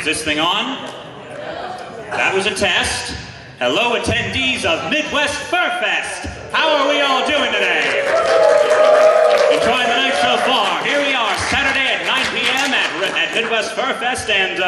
Is this thing on? That was a test. Hello, attendees of Midwest Fur Fest. How are we all doing today? Enjoying the night so far. Here we are, Saturday at 9 p.m. at Midwest Fur Fest, and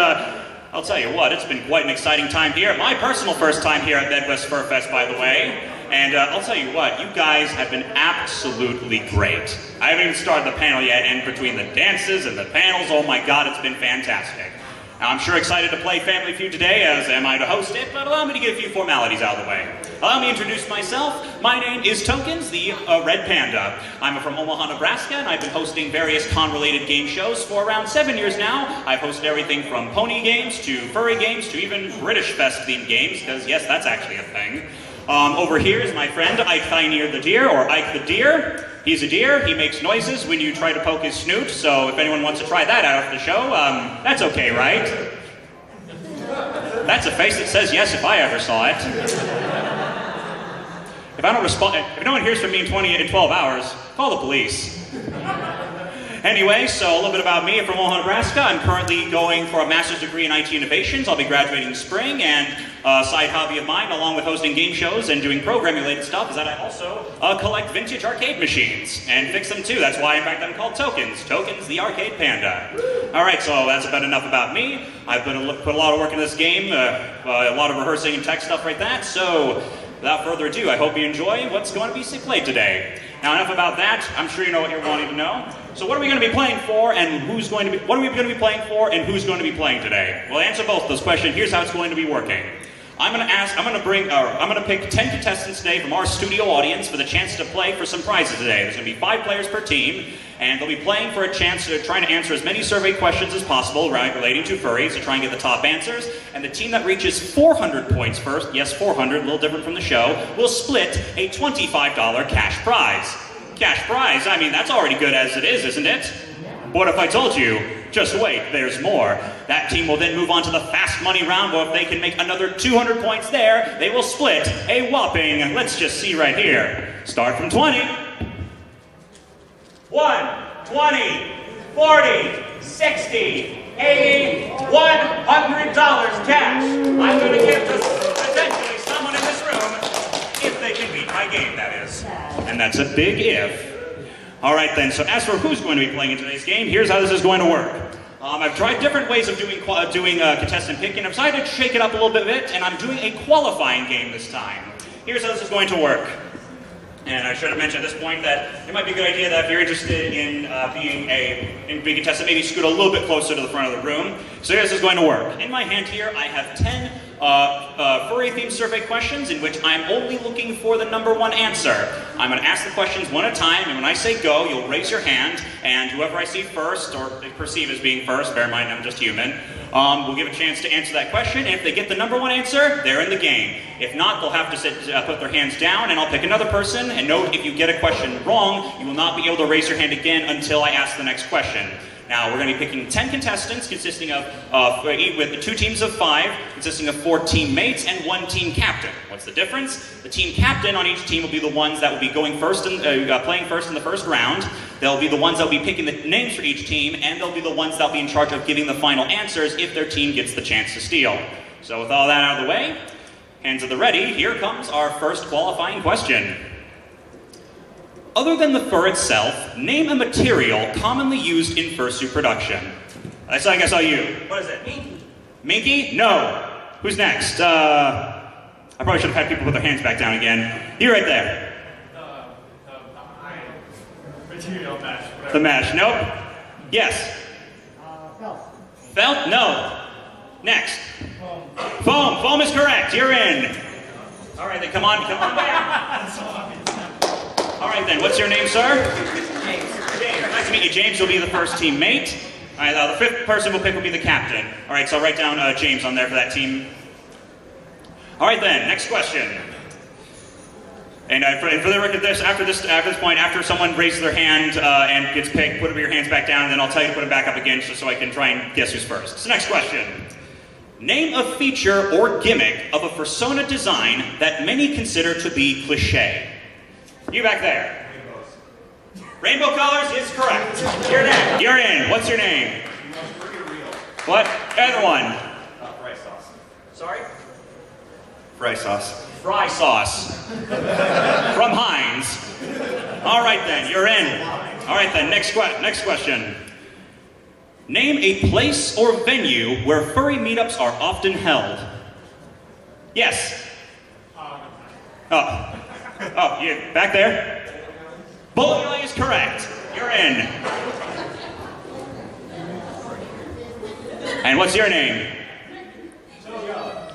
I'll tell you what, it's been quite an exciting time here. My personal first time here at Midwest Fur Fest, by the way. And I'll tell you what, you guys have been absolutely great. I haven't even started the panel yet, and between the dances and the panels, oh my god, it's been fantastic. Now, I'm sure excited to play Family Feud today, as am I to host it, but allow me to get a few formalities out of the way. Allow me to introduce myself. My name is Tokens, the Red Panda. I'm from Omaha, Nebraska, and I've been hosting various con-related game shows for around 7 years now. I've hosted everything from pony games to furry games to even British Fest-themed games, because yes, that's actually a thing. Over here is my friend Ike the Deer, or Ike the Deer. He's a deer. He makes noises when you try to poke his snoot, so if anyone wants to try that out after the show, that's okay, right? That's a face that says yes if I ever saw it. If I don't respond, if no one hears from me in 12 hours, call the police. Anyway, so a little bit about me. I'm from Omaha, Nebraska. I'm currently going for a master's degree in IT innovations. I'll be graduating in spring, and a side hobby of mine, along with hosting game shows and doing program-related stuff, is that I also collect vintage arcade machines and fix them too. That's why, in fact, I'm called Tokens. Tokens, the arcade panda. All right, so that's about enough about me. I've put a lot of work in this game, a lot of rehearsing and tech stuff like that. So, without further ado, I hope you enjoy what's going to be played today. Now, enough about that. I'm sure you know what you're wanting to know. So what are we going to be playing for, and who's going to be, what are we going to be playing for, and who's going to be playing today? Well, answer both those questions. Here's how it's going to be working. I'm going to pick 10 contestants today from our studio audience for the chance to play for some prizes today. There's going to be 5 players per team, and they'll be playing for a chance to try to answer as many survey questions as possible, right, relating to furries, to try and get the top answers. And the team that reaches 400 points first, yes, 400, a little different from the show, will split a $25 cash prize. Cash prize, I mean, that's already good as it is, isn't it? What if I told you, just wait, there's more. That team will then move on to the fast money round, where if they can make another 200 points there, they will split a whopping, let's just see right here. Start from 20. 1, 20, 40, 60, 80, $100 cash. I'm going to give to potentially someone in this room, if they can beat my game, that is. And that's a big if. All right then, so as for who's going to be playing in today's game, here's how this is going to work. I've tried different ways of doing contestant picking. I've decided to shake it up a little bit, and I'm doing a qualifying game this time. Here's how this is going to work. And I should have mentioned at this point that it might be a good idea that if you're interested in being a contestant, maybe scoot a little bit closer to the front of the room. So here's how this is going to work. In my hand here, I have 10 furry-themed survey questions in which I'm only looking for the #1 answer. I'm going to ask the questions one at a time, and when I say go, you'll raise your hand, and whoever I see first, or perceive as being first, bear in mind I'm just human, will give a chance to answer that question. And if they get the #1 answer, they're in the game. If not, they'll have to put their hands down, and I'll pick another person. And note, if you get a question wrong, you will not be able to raise your hand again until I ask the next question. Now, we're going to be picking 10 contestants, consisting of, with 2 teams of 5, consisting of 4 teammates and 1 team captain. What's the difference? The team captain on each team will be the ones that will be going first, playing first in the first round. They'll be the ones that will be picking the names for each team, and they'll be the ones that will be in charge of giving the final answers if their team gets the chance to steal. So with all that out of the way, hands at the ready, here comes our first qualifying question. Other than the fur itself, name a material commonly used in fursuit production. I saw you. What is it? Minky. Minky? No. Who's next? I probably should have had people put their hands back down again. You right there. The material mesh. Whatever. The mesh. Nope. Yes. Felt. Felt? No. Next. Foam. Foam. Foam is correct. You're in. All right, then come on back. All right then, what's your name, sir? James. James. Nice to meet you, James. You'll be the first teammate. All right, the 5th person we'll pick will be the captain. All right, so I'll write down James on there for that team. All right then, next question. And for the record, after this point, after someone raises their hand and gets picked, put your hands back down, and then I'll tell you to put them back up again, just so I can try and guess who's first. So next question. Name a feature or gimmick of a fursona design that many consider to be cliché. You back there. Rainbow colors is correct. You're next. You're in. What's your name? What? Other one. Fry sauce. Sorry? Fry sauce. Fry sauce. From Heinz. All right then, you're in. All right then, next question. Name a place or venue where furry meetups are often held. Yes. Oh, you back there? Bowling alley is correct. You're in. And what's your name?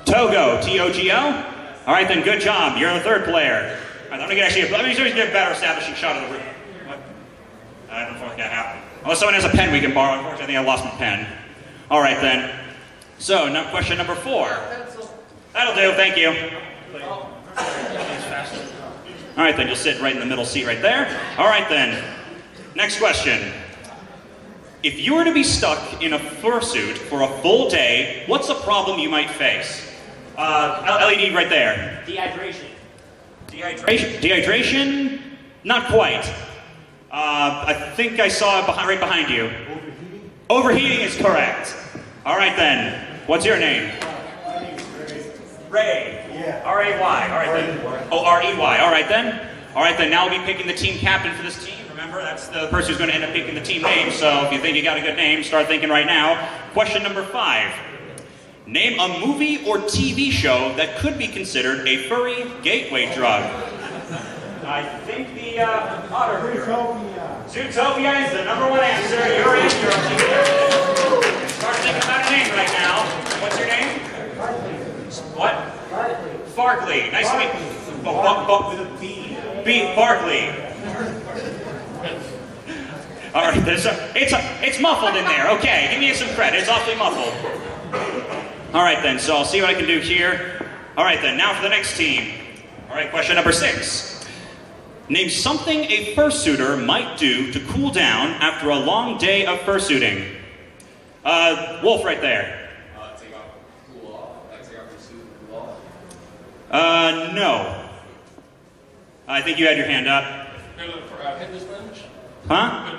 Togo. T-O-G-O? All right then, good job. You're the third player. All right, let me get a better establishing shot of the room. What? I don't think that happened. Unless someone has a pen we can borrow. Unfortunately, I think I lost my pen. All right then. So, now question number 4. That'll do, thank you. All right then, you'll sit right in the middle seat right there. All right then. Next question. If you were to be stuck in a fursuit for a full day, what's a problem you might face? LED right there. Dehydration. Dehydration? Not quite. I think I saw it right behind you. Overheating? Overheating is correct. All right then. What's your name? Ray. Yeah. R-A-Y. All right then. Oh, R-E-Y. All right then. All right then. Now we'll be picking the team captain for this team. Remember, that's the person who's going to end up picking the team name. So if you think you got a good name, start thinking right now. Question number 5. Name a movie or TV show that could be considered a furry gateway drug. I think the otter. Zootopia is the #1 answer. You're in. Start thinking about a name right now. What's your name? What? Farkley. Nice to meet you. With a B. Barkley. All right, it's muffled in there. Okay, give me some credit. It's awfully muffled. All right then, so I'll see what I can do here. All right then, now for the next team. All right, question number 6. Name something a fursuiter might do to cool down after a long day of fursuiting. Wolf right there. Take off, cool off. Take off your suit and cool off. No. I think you had your hand up. Huh?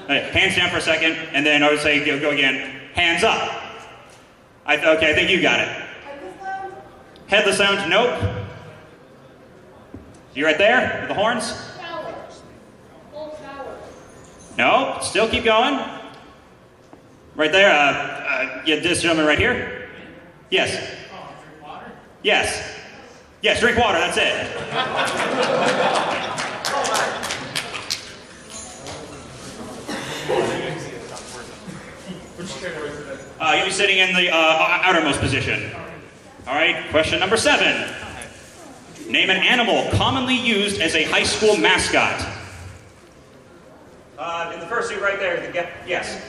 Hands down for a second, and then I would say go again. Hands up. Okay, I think you got it. Headless lounge? Nope. You right there with the horns? Nope. Still keep going. Right there. Yeah, this gentleman right here. Yes. Drink water? Yes. Yes, drink water. That's it. You'll be sitting in the outermost position. All right, question number 7. Name an animal commonly used as a high school mascot. In the fursuit right there. Yes.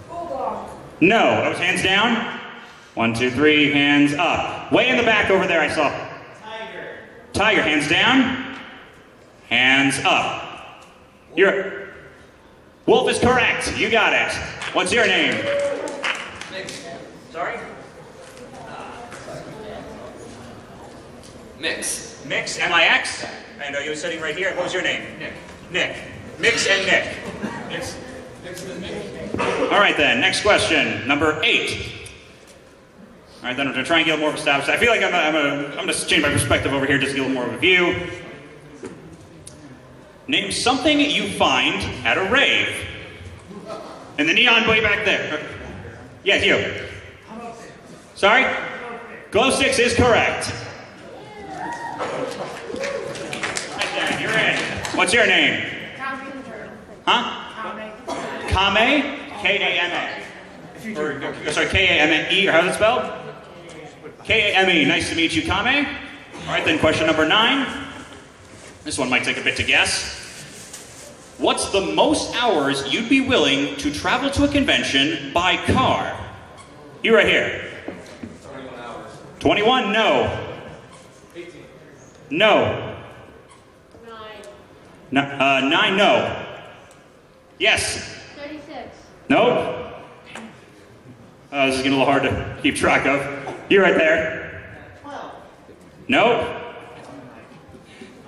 Bulldog. No. Those hands down. 1, 2, 3. Hands up. Way in the back over there I saw. Tiger. Tiger. Hands down. Hands up. You're... Wolf is correct. You got it. What's your name? Sorry? Mix. Mix, M-I-X. And you're sitting right here. What was your name? Nick. Nick. Mix and Nick. Mix and Nick. All right then, next question, number 8. All right then, I'm going to try and get more of a established. I feel like I'm going to change my perspective over here just to get a little more of a view. Name something you find at a rave. And the neon way back there. Yes, you. Sorry? Glow sticks is correct. Right there, you're in. What's your name? Huh? Kame? K-A-M-A. Sorry, K-A-M-E, or how's it spelled? K-A-M-E. Nice to meet you, Kame. All right, then question number 9. This one might take a bit to guess. What's the most hours you'd be willing to travel to a convention by car? You right here. 21 hours. 21? No. 18. No. 9, no. Yes. 36. Nope. This is getting a little hard to keep track of. You right there. 12. Nope.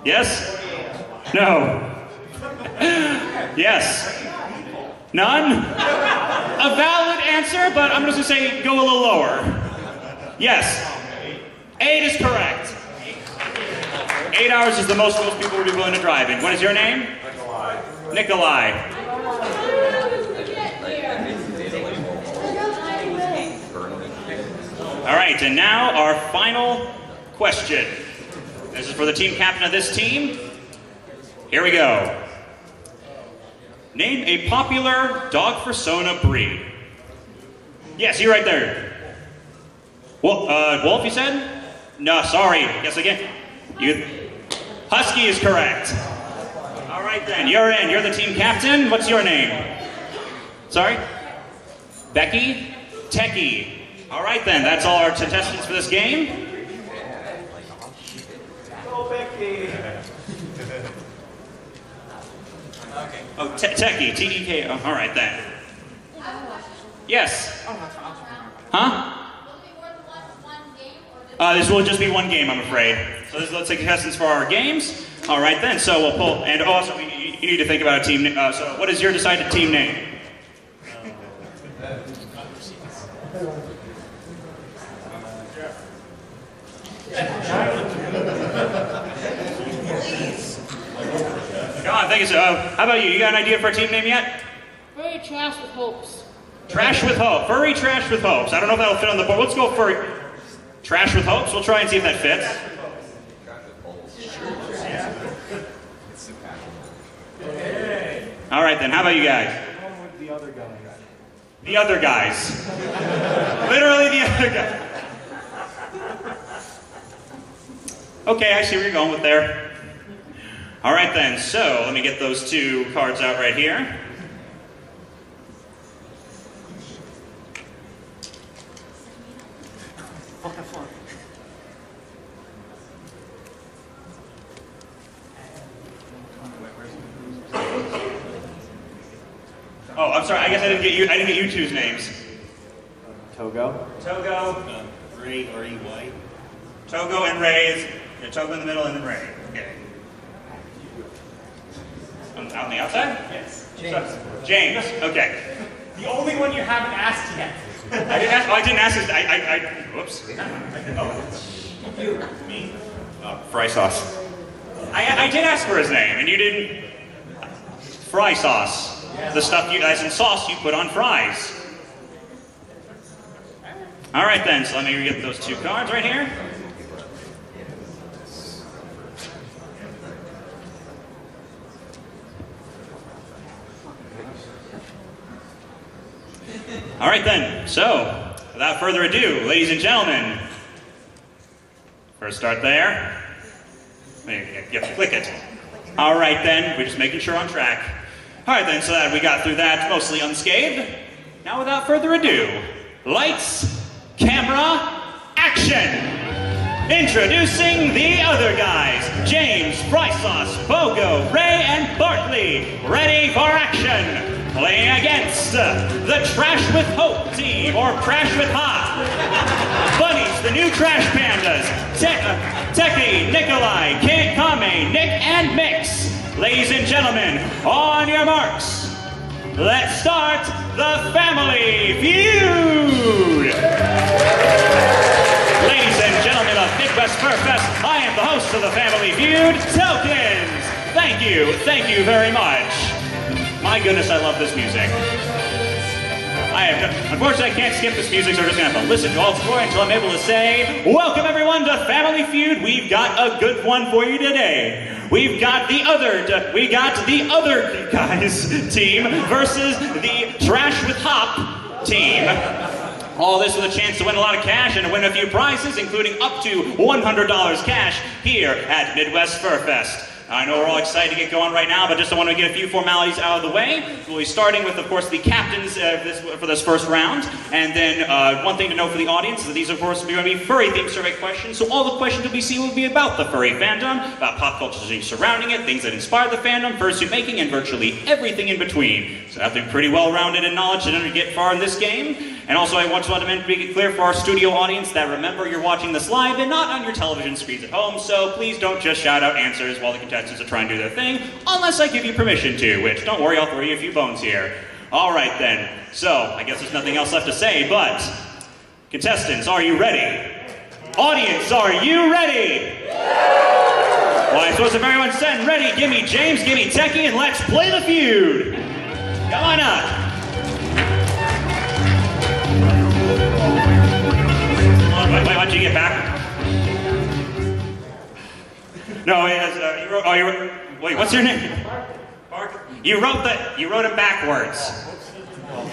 Yes? No. Yes. None? A valid answer, but I'm just gonna say go a little lower. Yes. 8 is correct. 8 hours is the most people would be willing to drive in. What is your name? Nikolai. Nikolai. All right, and now our final question. This is for the team captain of this team. Here we go. Name a popular dog fursona breed. Yes, you right there. Wolf, you said? No, sorry. Yes, again. Husky is correct. All right, then. You're in. You're the team captain. What's your name? Sorry? Becky? Techie. All right, then. That's all our contestants for this game. Go, Becky. Okay. Oh, Techie. T-E-K. Oh, all right, then. Yes. Huh? This will just be one game, I'm afraid. So let's take contestants for our games. All right, then. So we'll pull. And also, you need to think about a team. So what is your decided team name? Come on, thank you, sir. How about you? You got an idea for a team name yet? Furry Trash with Hopes. Trash with Hope. Furry Trash with Hopes. I don't know if that'll fit on the board. Let's go Furry Trash with Hopes. We'll try and see if that fits. All right, then. How about you guys? The other guy. The other guys. Literally the other guy. Okay, I see where you're going with there. All right, then. So let me get those 2 cards out right here. Oh, I'm sorry. I guess I didn't get you 2's names. Togo. Togo. Ray, R-E-Y. Togo and Ray. Yeah, Togo in the middle and then Ray. Okay. Out on the outside? Yes. James. James. Okay. The only one you haven't asked yet. I didn't ask. Oh, I didn't ask. Whoops. Oh. You. Me. Fry sauce. I did ask for his name, and you didn't. Fry sauce. The stuff you, as in sauce, you put on fries. All right, then. So let me get those 2 cards right here. All right, then. So, without further ado, ladies and gentlemen, first start there. You have to click it. All right, then. We're just making sure on track. All right, then. So that we got through that mostly unscathed. Now, without further ado, lights, camera, action! Introducing the other guys, James, Fry Sauce, Bogo, Ray, and Bartley, ready for action. Playing against the Trash with Hope team, or Trash with Hop. Bunnies, the new Trash Pandas, Techie, Nikolai, Kame, Nick, and Mix. Ladies and gentlemen, on your marks, let's start the Family Feud! Ladies and gentlemen of Midwest Fur Fest, I am the host of the Family Feud, Tokens! Thank you very much. My goodness, I love this music. Unfortunately, I can't skip this music, so we're just gonna have to listen to all the story until I'm able to say, welcome everyone to Family Feud. We've got a good one for you today. We got the other guys team versus the Trash with Hop team. All this with a chance to win a lot of cash and to win a few prizes, including up to $100 cash here at Midwest Fur Fest. I know we're all excited to get going right now, but just I want to get a few formalities out of the way. We'll be starting with, of course, the captains for this first round. And then one thing to know for the audience is that these, of course, are going to be furry-themed survey questions. So all the questions you'll be seeing will be about the furry fandom, about pop culture surrounding it, things that inspire the fandom, fursuit making, and virtually everything in between. So I have to be pretty well-rounded in knowledge in order to get far in this game. And also, I want to make it clear for our studio audience that remember you're watching this live and not on your television screens at home, so please don't just shout out answers while the contestants are trying to do their thing, unless I give you permission to, which, don't worry, I'll throw you a few bones here. All right then. So, I guess there's nothing else left to say, but contestants, are you ready? Audience, are you ready? Well, I suppose if everyone's set and ready, give me James, give me Techie, and let's play the feud. Come on up. Wait, why don't you get back? No, wait, what's your name? Bark. You wrote it backwards.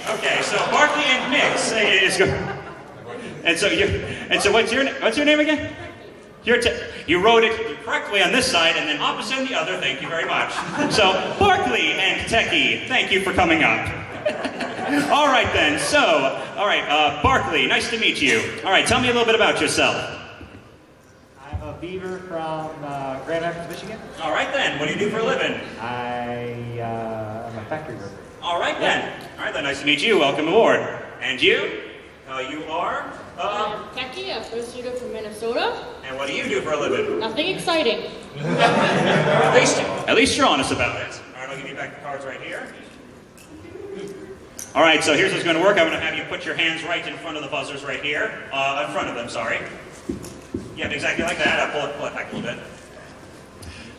Okay, so Barkley and Mix is good. And so what's your name again? You wrote it correctly on this side and then opposite on the other. Thank you very much. So Barkley and Techie, thank you for coming up. All right then. So, all right, Barkley, nice to meet you. All right, tell me a little bit about yourself. I'm a beaver from Grand Rapids, Michigan. All right then. What do you do for a living? I'm a factory worker. All right then. All right then. Nice to meet you. Welcome aboard. And you? You are? Techie, a fursuiter from Minnesota. And what do you do for a living? Nothing exciting. At least you're honest about it. All right, I'll give you back the cards right here. All right, so here's what's going to work. I'm going to have you put your hands right in front of the buzzers right here. In front of them, sorry. Yeah, exactly like that. I'll pull it back a little bit.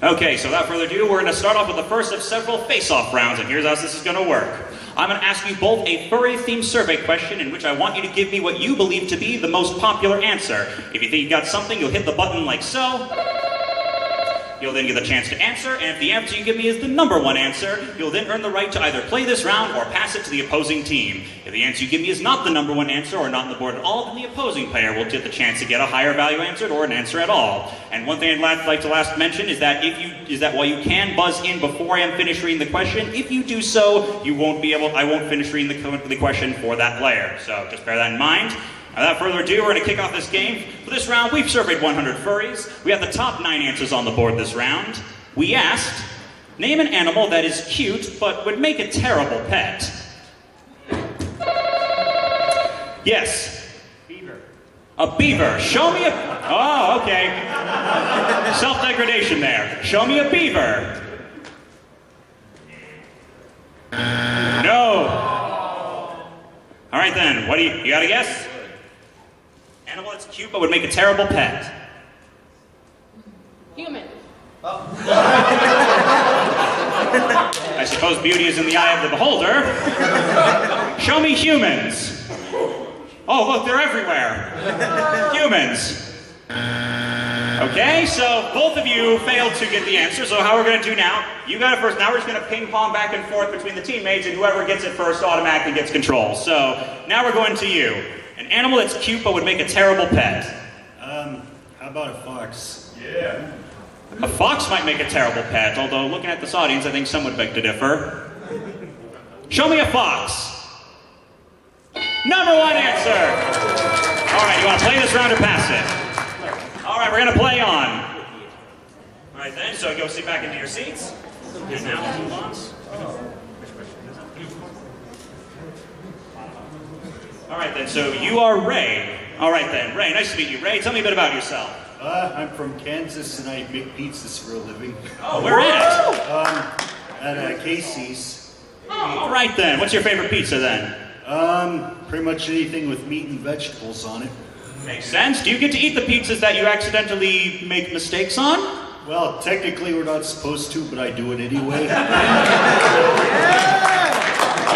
Okay, so without further ado, we're going to start off with the first of several face-off rounds, and here's how this is going to work. I'm going to ask you both a furry-themed survey question in which I want you to give me what you believe to be the most popular answer. If you think you got something, you'll hit the button like so. You'll then get the chance to answer, and if the answer you give me is the number one answer, you'll then earn the right to either play this round or pass it to the opposing team. If the answer you give me is not the number one answer or not on the board at all, then the opposing player will get the chance to get a higher value answer or an answer at all. And one thing I'd like to last mention is that while you can buzz in before I am finished reading the question, if you do so, I won't finish reading the question for that player. So just bear that in mind. Without further ado, we're going to kick off this game. For this round, we've surveyed 100 furries. We have the top 9 answers on the board this round. We asked, name an animal that is cute but would make a terrible pet. Yes. Beaver. A beaver. Show me a... Oh, okay. Self-degradation there. Show me a beaver. No. All right then, what do you got a guess? Animal that's cute but would make a terrible pet. Human. I suppose beauty is in the eye of the beholder. Show me humans. Oh, look, they're everywhere. Humans. Okay, so both of you failed to get the answer, so how we're going to do now, you got it first. Now we're just going to ping pong back and forth between the teammates, and whoever gets it first automatically gets control. So now we're going to you. An animal that's cute but would make a terrible pet. How about a fox? Yeah. A fox might make a terrible pet, although looking at this audience, I think some would beg to differ. Show me a fox. Number one answer. All right, you want to play this round or pass it? All right, we're going to play on. All right then, so go sit back into your seats. And now let's move on. All right then, so you are Ray. All right then, Ray, nice to meet you. Ray, tell me a bit about yourself. I'm from Kansas and I make pizzas for a living. Oh, where at? At Casey's. Oh, all right then. What's your favorite pizza then? Pretty much anything with meat and vegetables on it. Makes sense. Do you get to eat the pizzas that you accidentally make mistakes on? Well, technically we're not supposed to, but I do it anyway.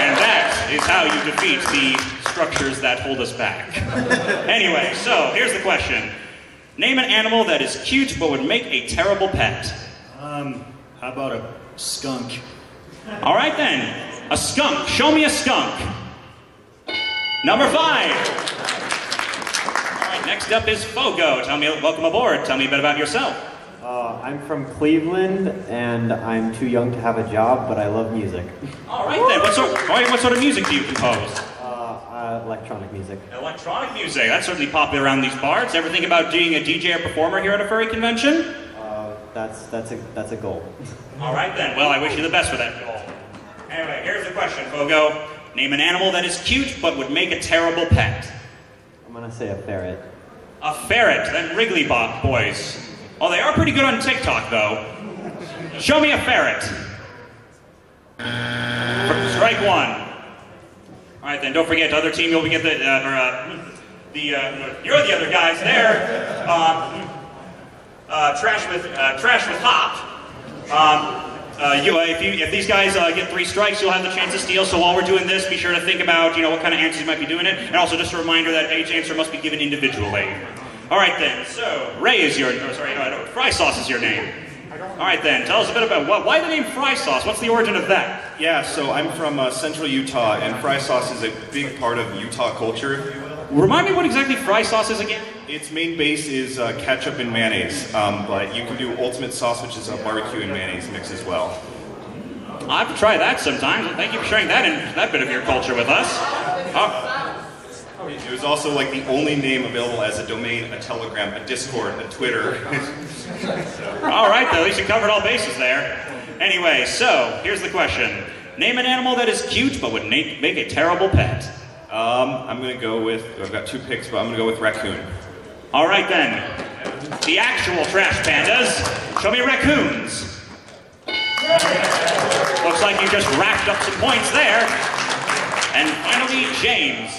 And that is how you defeat the structures that hold us back. Anyway, so here's the question. Name an animal that is cute but would make a terrible pet. How about a skunk? All right then. A skunk. Show me a skunk. Number 5. All right, next up is Fogo. Welcome aboard. Tell me a bit about yourself. I'm from Cleveland, and I'm too young to have a job, but I love music. All right then. What sort of music do you compose? Electronic music. Electronic music. That's certainly popular around these parts. Ever think about being a DJ or performer here at a furry convention? That's a goal. All right then. Well, I wish you the best for that goal. Anyway, here's the question, Fogo. Name an animal that is cute but would make a terrible pet. I'm gonna say a ferret. A ferret. Then Wrigley boys. Oh, they are pretty good on TikTok, though. Show me a ferret. Strike 1. All right, then. Don't forget, the other team, you'll get you're the other guys there. Trash with Hop. If these guys get 3 strikes, you'll have the chance to steal. So while we're doing this, be sure to think about what kind of answers you might be doing it, and also just a reminder that each answer must be given individually. All right then. So Ray is your Fry Sauce is your name. All right then. Tell us a bit about why the name Fry Sauce. What's the origin of that? Yeah, so I'm from central Utah, and fry sauce is a big part of Utah culture, if you will. Remind me what exactly Fry Sauce is again. Its main base is ketchup and mayonnaise, but you can do ultimate sauce, which is a barbecue and mayonnaise mix as well. I'll have to try that sometime. Well, thank you for sharing that bit of your culture with us. It was also like the only name available as a domain, a Telegram, a Discord, a Twitter. All right, though, at least you covered all bases there. Anyway, so here's the question. Name an animal that is cute but would make a terrible pet. I'm going to go with, I've got 2 picks, but I'm going to go with raccoon. All right, then. The actual trash pandas. Show me raccoons. Looks like you just racked up some points there. And finally, James.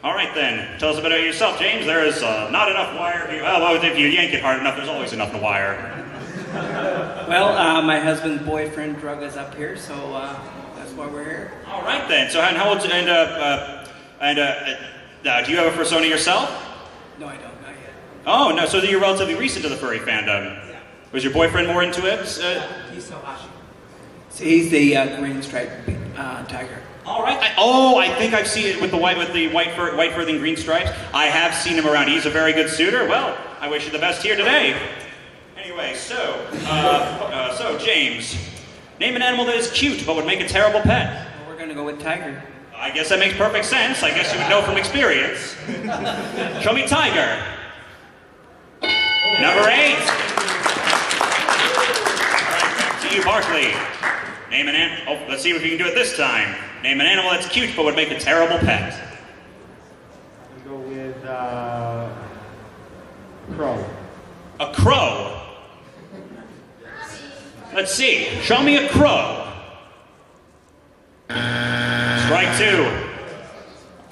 All right, then. Tell us a bit about yourself, James. There is not enough wire. Well, if you yank it hard enough, there's always enough wire. Well, my husband's boyfriend drug us up here, so that's why we're here. All right, then. So, how old? Do you have a persona yourself? No, I don't. Not yet. Oh, no. So you're relatively recent to the furry fandom. Yeah. Was your boyfriend more into it? He's so Ashi. So he's the green striped tiger. All right. I think I've seen it with the white fur and green stripes. I have seen him around. He's a very good suitor. Well, I wish you the best here today. Anyway, so James, name an animal that is cute but would make a terrible pet. Well, we're gonna go with tiger. I guess that makes perfect sense. I guess you would know from experience. Show me tiger. Number 8. All right, back to you, Barkley. Name an animal. Oh, let's see if we can do it this time. Name an animal that's cute but would make a terrible pet. We go with crow. A crow. Let's see. Show me a crow. Strike 2.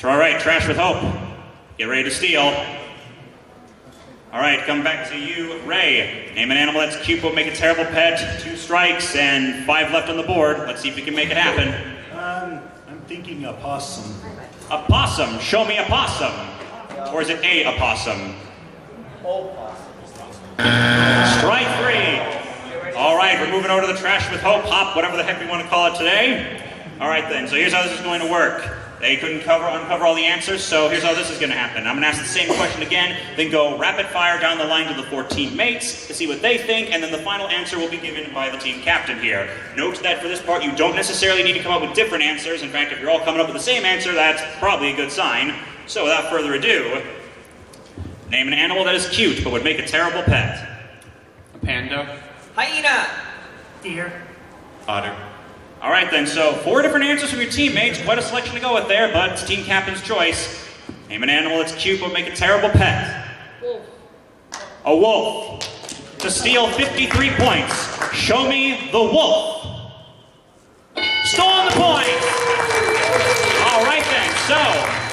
All right, trash with hope. Get ready to steal. All right, come back to you, Ray. Name an animal that's cute but make a terrible pet. 2 strikes and 5 left on the board. Let's see if we can make it happen. I'm thinking a possum. A possum. Show me a possum. Or is it a opossum? Strike 3. All right, we're moving over to the trash with hope, hop, whatever the heck we want to call it today. All right then, so here's how this is going to work. They couldn't uncover all the answers, so here's how this is going to happen. I'm going to ask the same question again, then go rapid fire down the line to the 4 teammates to see what they think, and then the final answer will be given by the team captain here. Note that for this part, you don't necessarily need to come up with different answers. In fact, if you're all coming up with the same answer, that's probably a good sign. So without further ado, name an animal that is cute but would make a terrible pet. A panda. Hyena. Deer. Otter. All right then, so 4 different answers from your teammates. Quite a selection to go with there, but it's team captain's choice. Name an animal that's cute but make a terrible pet. Wolf. A wolf. To steal 53 points, show me the wolf. Stolen the point. All right then, so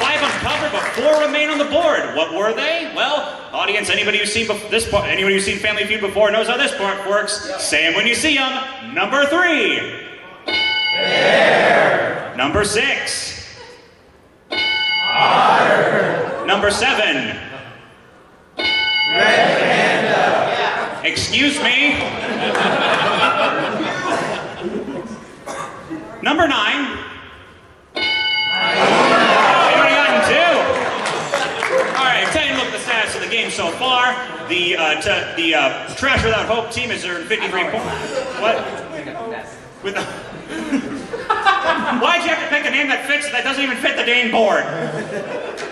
5 uncovered, but 4 remain on the board. What were they? Well, audience, anybody who's seen anybody who's seen Family Feud before knows how this part works. Yep. Say them when you see them. Number 3. Bear. Number 6. Otter. Number 7. Red panda. Excuse me. Number 9. Already gotten 2. All right, take a look at the stats of the game so far. The Trash Without Hope team has earned 53 points. What? With the Why'd you have to pick a name that doesn't even fit the dang board?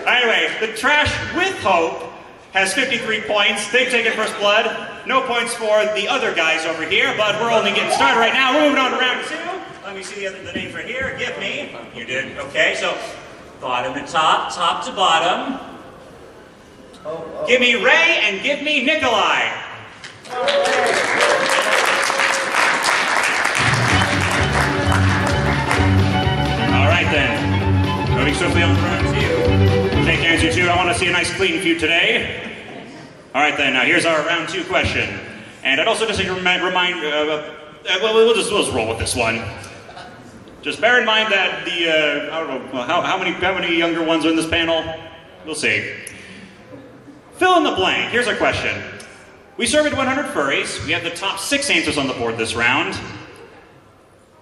Anyway, the Trash with Hope has 53 points. They've taken first blood. No points for the other guys over here, but we're only getting started right now. We're moving on to round 2. Let me see the names right here. Give me. You did. Okay, so bottom to top, top to bottom. Give me Ray and give me Nikolai. All right then. moving swiftly on to you. Take hands, you two. I want to see a nice clean feud today. All right, then. Now, here's our round 2 question. And I'd also just like to remind, we'll just roll with this one. Just bear in mind that the, I don't know, how many younger ones are in this panel? We'll see. Fill in the blank. Here's our question. We surveyed 100 furries. We have the top 6 answers on the board this round.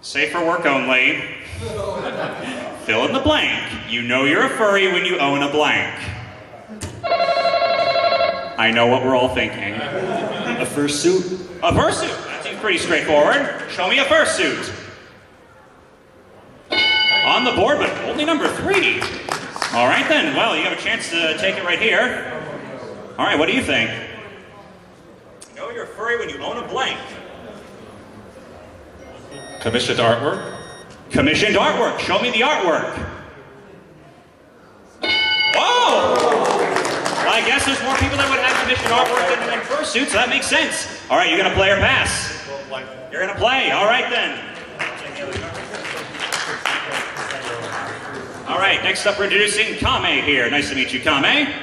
Safe for work only. Fill in the blank. You know you're a furry when you own a blank. I know what we're all thinking. A fursuit? A fursuit. That seems pretty straightforward. Show me a fursuit. On the board, but only number 3. All right then. Well, you have a chance to take it right here. All right, what do you think? You know you're a furry when you own a blank. Commissioned artwork? Commissioned artwork. Show me the artwork. Whoa! Well, I guess there's more people that would have commissioned artwork than fursuits, so that makes sense. All right, you're going to play or pass? You're going to play. All right, then. All right, next up we're introducing Kame here. Nice to meet you, Kame.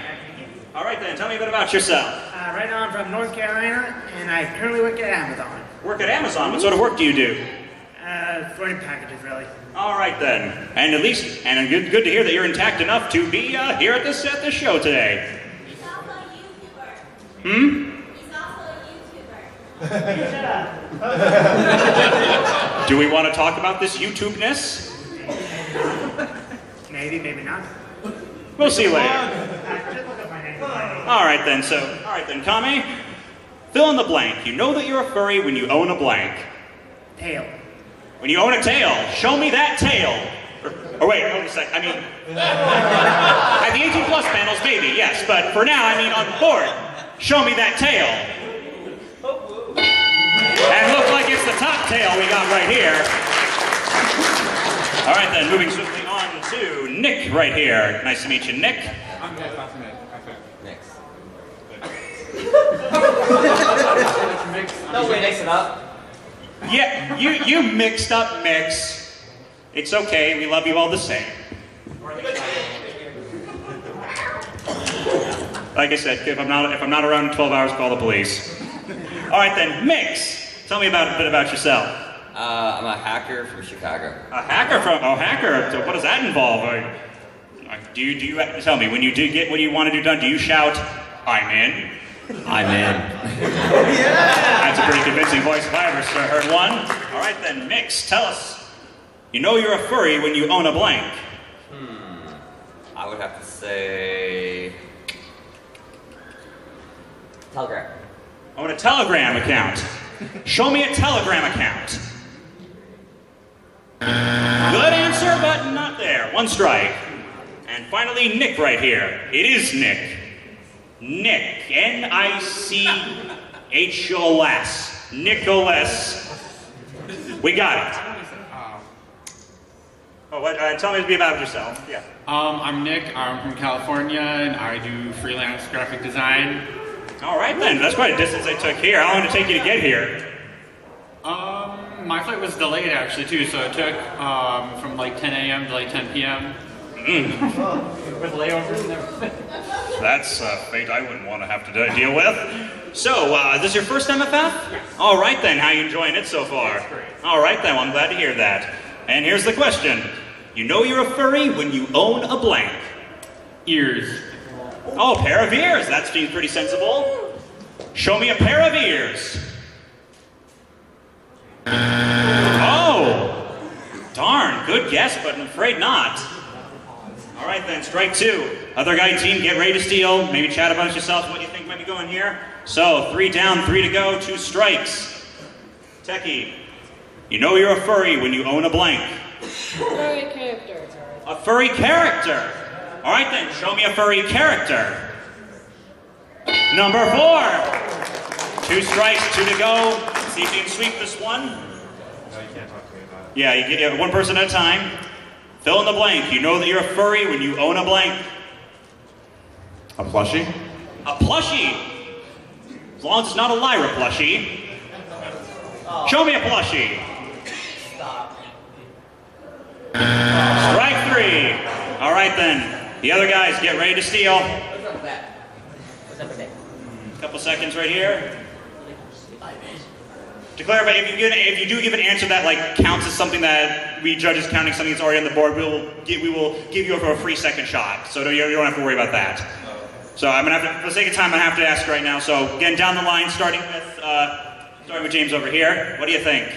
All right, then. Tell me a bit about yourself. Right now I'm from North Carolina, and I currently work at Amazon. Work at Amazon? What sort of work do you do? Sorting packages, really. All right then, and at least, and good to hear that you're intact enough to be here at this show today. He's also a YouTuber. Hmm? He's also a YouTuber. Shut up. Do we want to talk about this YouTube-ness? Maybe, maybe not. We'll see later. Just look up my name. All right then, Kame, fill in the blank. You know that you're a furry when you own a blank. Tail. When you own a tail, show me that tail. Or wait, hold a sec. I mean, at the 18 plus panels, maybe, yes. But for now, I mean on the board, show me that tail. And look like it's the top tail we got right here. All right then, moving swiftly on to Nick right here. Nice to meet you, Nick. I'm Nick. Mix. No way, mix it up. Yeah, you mixed up mix. It's okay, we love you all the same. Like I said, if I'm not around in 12 hours, call the police. All right then, Mix. Tell me a bit about yourself. I'm a hacker from Chicago. A hacker hacker. So what does that involve? Do you tell me when you do get what you want to do done? Do you shout, "I'm in"? I'm in. That's a pretty convincing voice if I ever heard one. All right then, Mix. Tell us. You know you're a furry when you own a blank. I would have to say Telegram. I want a Telegram account. Show me a Telegram account. Good answer, but not there. One strike. And finally, Nick right here. It is Nick. Nick. N-I-C-H-O-S. Nicholas. We got it. Tell me about yourself. Yeah. I'm Nick. I'm from California, and I do freelance graphic design. All right then. That's quite a distance I took here. How long did it take you to get here? My flight was delayed actually too, so it took from like 10 a.m. to like 10 p.m. With layovers and everything. That's a fate I wouldn't want to have to deal with. So, is this your first MFF? Yes. All right then. How are you enjoying it so far? That's great. All right then. Well, I'm glad to hear that. And here's the question. You know you're a furry when you own a blank. Ears. Oh, a pair of ears. That seems pretty sensible. Show me a pair of ears. Oh, darn. Good guess, but I'm afraid not. All right then, strike two. Other guy team, get ready to steal. Maybe chat about yourselves what you think might be going here. So, 3 down, 3 to go, 2 strikes. Techie, you know you're a furry when you own a blank. Furry character. A furry character. All right then, show me a furry character. Number 4. 2 strikes, 2 to go. See if you can sweep this one. No, you can't talk to me about it. Yeah, you get one person at a time. Fill in the blank. You know that you're a furry when you own a blank. A plushie? A plushie. As long as it's not a Lyra plushie. Show me a plushie. Stop. Strike 3. All right then. The other guys, get ready to steal. What's up with that? What's up with that? Couple seconds right here. To clarify, if you do give an answer that like counts as something that we judge as counting something that's already on the board, we will give you a free second shot. So you don't have to worry about that. So I'm gonna have to, for the sake of time, I have to ask right now. So again, down the line, starting with James over here. What do you think?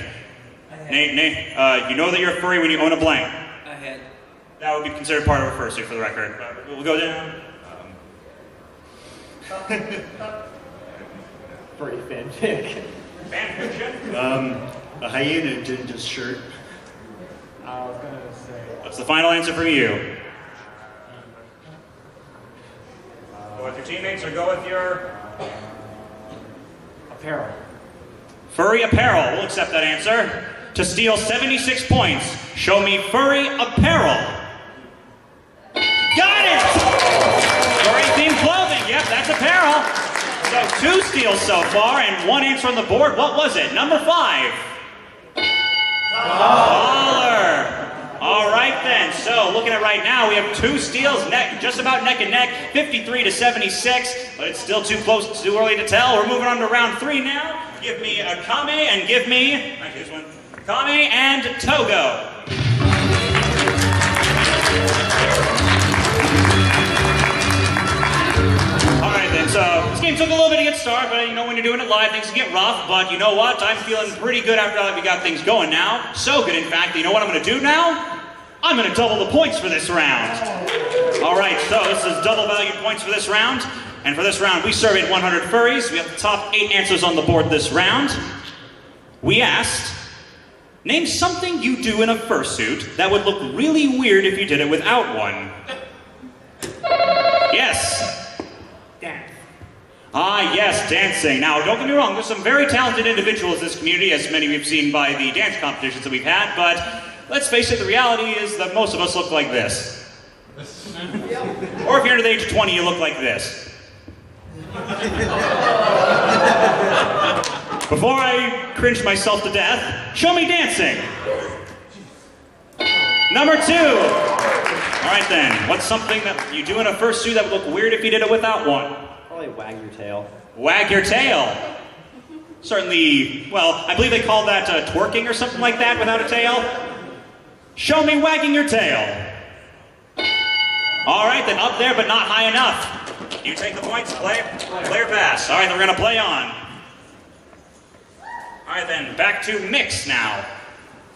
You know that you're a furry when you own a blank. Ahead. That would be considered part of a fursuit, for the record. We'll go down. Furry fanfic. Fanfiction? A hyena dentist shirt. I was gonna say. What's the final answer from you? Go with your teammates or go with your... Apparel. Furry apparel. We'll accept that answer. To steal 76 points, show me furry apparel. Got it! Furry themed clothing. Yep, that's apparel. So 2 steals so far and 1 answer on the board. What was it? Number 5. Collar. All right then. So looking at right now, we have 2 steals, just about neck and neck, 53 to 76. But it's still too close, too early to tell. We're moving on to round 3 now. Give me a Kame and give me actually this one. Kame and Togo. So this game took a little bit to get started, but you know when you're doing it live, things can get rough. But you know what? I'm feeling pretty good after we got things going now. So good, in fact, you know what I'm going to do now? I'm going to double the points for this round. All right, so this is double value points for this round. And for this round, we surveyed 100 furries. We have the top 8 answers on the board this round. We asked, name something you do in a fursuit that would look really weird if you did it without one. Yes. Dance. Ah, yes, dancing. Now, don't get me wrong, there's some very talented individuals in this community, as many we've seen by the dance competitions that we've had, but let's face it, the reality is that most of us look like this. Or if you're under the age of 20, you look like this. Before I cringe myself to death, show me dancing. Number 2. All right then, what's something that you do in a fursuit that would look weird if you did it without one? Probably wag your tail. Wag your tail. Certainly, well, I believe they call that twerking or something like that without a tail. Show me wagging your tail. All right then, up there but not high enough. You take the points, play or pass. All right, then we're gonna play on. All right then, back to mix now.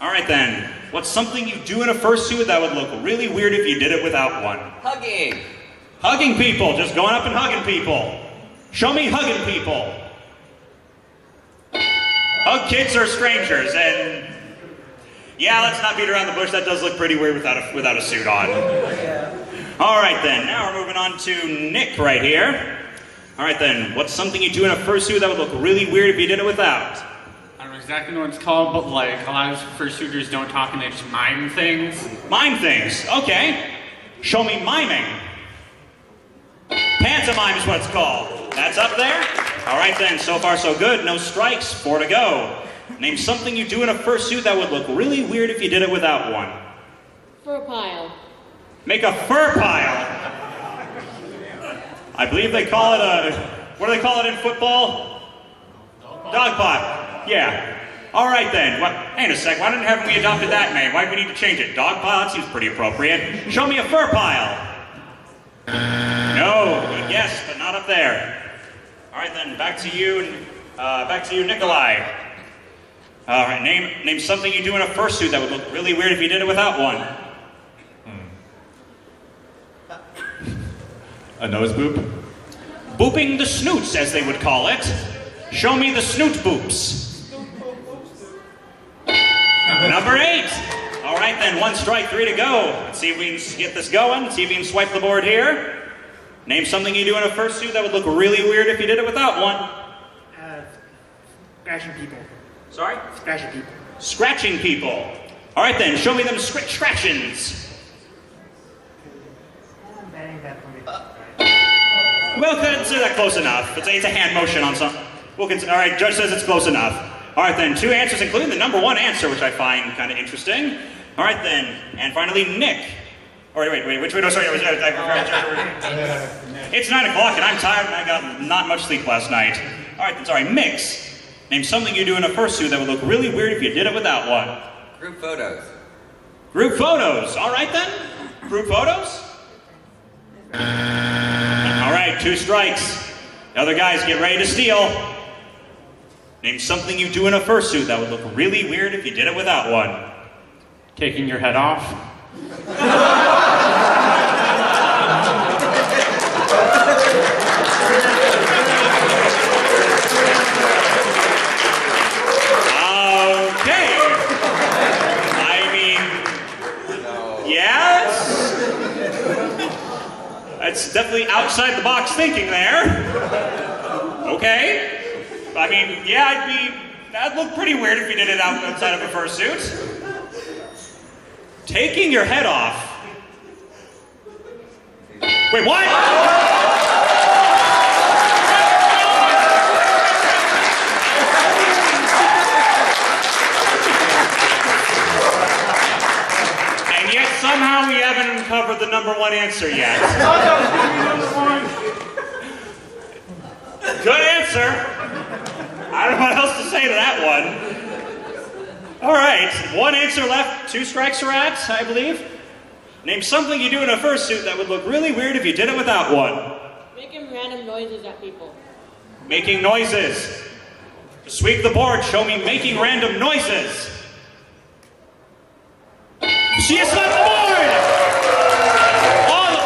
All right then, what's something you do in a fursuit that would look really weird if you did it without one? Hugging. Hugging people, just going up and hugging people. Show me hugging people. Hug kids or strangers, and yeah, let's not beat around the bush. That does look pretty weird without a suit on. All right then, now we're moving on to Nick right here. All right then, what's something you do in a fursuit that would look really weird if you did it without? I don't know exactly what it's called, but like a lot of fursuiters don't talk and they just mime things. Mime things, okay. Show me miming. Pantomime is what it's called. That's up there. All right then, so far so good. No strikes, 4 to go. Name something you do in a fursuit that would look really weird if you did it without one. Fur pile. Make a fur pile. I believe they call it a, what do they call it in football? Dog pile. Yeah. All right then. Hang on a sec. Why didn't we adopted that name? Why do we need to change it? Dog pile? That seems pretty appropriate. Show me a fur pile. No. Yes, but not up there. All right then. Back to you, Nikolai. All right. Name something you do in a fursuit that would look really weird if you did it without one. A nose boop? Booping the snoots, as they would call it. Show me the snoot boops. Number 8. All right then, 1 strike, 3 to go. Let's see if we can get this going. See if we can swipe the board here. Name something you do in a fursuit that would look really weird if you did it without one. Scratching people. Sorry? Scratching people. Scratching people. All right then, show me them scratchings. That ain't that funny. Well, consider that close enough. It's a hand motion on something. We'll consider. All right, judge says it's close enough. All right then, 2 answers, including the number 1 answer, which I find kind of interesting. All right then, and finally, Nick. Wait, which window? Sorry, it's 9 o'clock and I'm tired and I got not much sleep last night. All right, that's all right. Mix. Name something you do in a fursuit that would look really weird if you did it without one. Group photos. Group photos. All right then. Group photos. All right, 2 strikes. The other guys get ready to steal. Name something you do in a fursuit that would look really weird if you did it without one. Taking your head off. Okay. I mean, yes. That's definitely outside the box thinking there. Okay. I mean, yeah, that'd look pretty weird if you did it outside of a fursuit. Taking your head off. Wait, what? And yet somehow we haven't uncovered the #1 answer yet. Good answer. I don't know what else to say to that one. All right, 1 answer left, 2 strikes are at, I believe. Name something you do in a fursuit that would look really weird if you did it without one. Making random noises at people. Making noises. Sweep the board, show me making random noises. She has swept the board! All the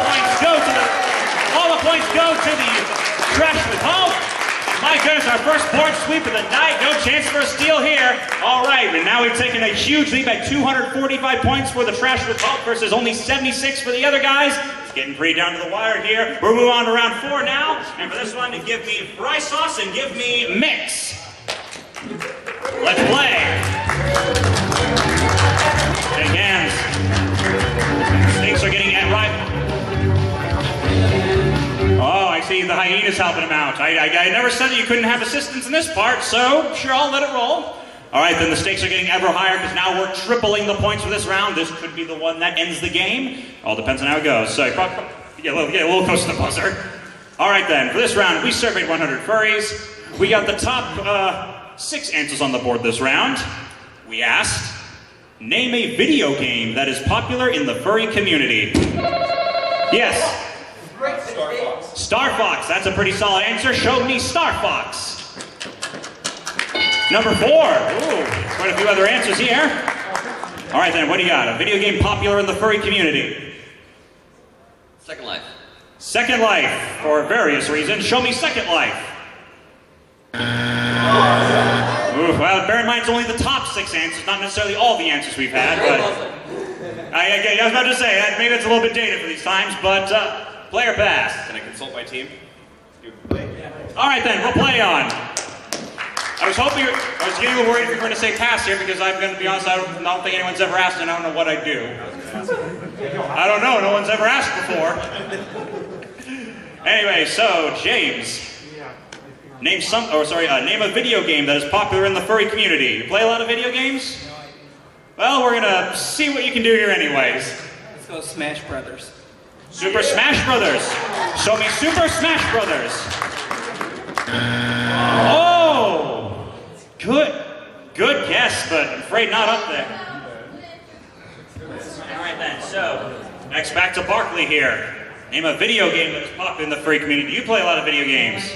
points go to the trash with hope. My goodness, our first board sweep of the night. No chance for a steal here. All right, and now we've taken a huge leap at 245 points for the Trash with Hope versus only 76 for the other guys. It's getting pretty down to the wire here. We're moving on to round 4 now. And for this one, give me fry sauce and give me mix. Let's play. Shake hands. Things are getting right. Oh, I see the hyena's helping him out. I never said that you couldn't have assistance in this part, so sure, I'll let it roll. All right, then the stakes are getting ever higher because now we're tripling the points for this round. This could be the one that ends the game. All depends on how it goes. So get a little close to the buzzer. All right, then, for this round, we surveyed 100 furries. We got the top 6 answers on the board this round. We asked, name a video game that is popular in the furry community. Yes. Star Fox, that's a pretty solid answer. Show me Star Fox. #4. Ooh, quite a few other answers here. All right then, what do you got? A video game popular in the furry community. Second Life. Second Life, for various reasons. Show me Second Life. Ooh, well, bear in mind it's only the top 6 answers, not necessarily all the answers we've had, but... I was about to say, maybe it's a little bit dated for these times, but player pass. Can I consult my team? All right then, we'll play on. I was getting a little worried if you were going to say pass here because I'm going to be honest, I don't think anyone's ever asked and I don't know what I do. I don't know, no one's ever asked before. Anyway, so James, name a video game that is popular in the furry community. You play a lot of video games? Well, we're going to see what you can do here anyways. Let's go Smash Brothers. Super Smash Brothers. Show me Super Smash Brothers. Oh! Good guess, but I'm afraid not up there. Alright then, so, next back to Barkley here. Name a video game that is popular in the furry community. Do you play a lot of video games?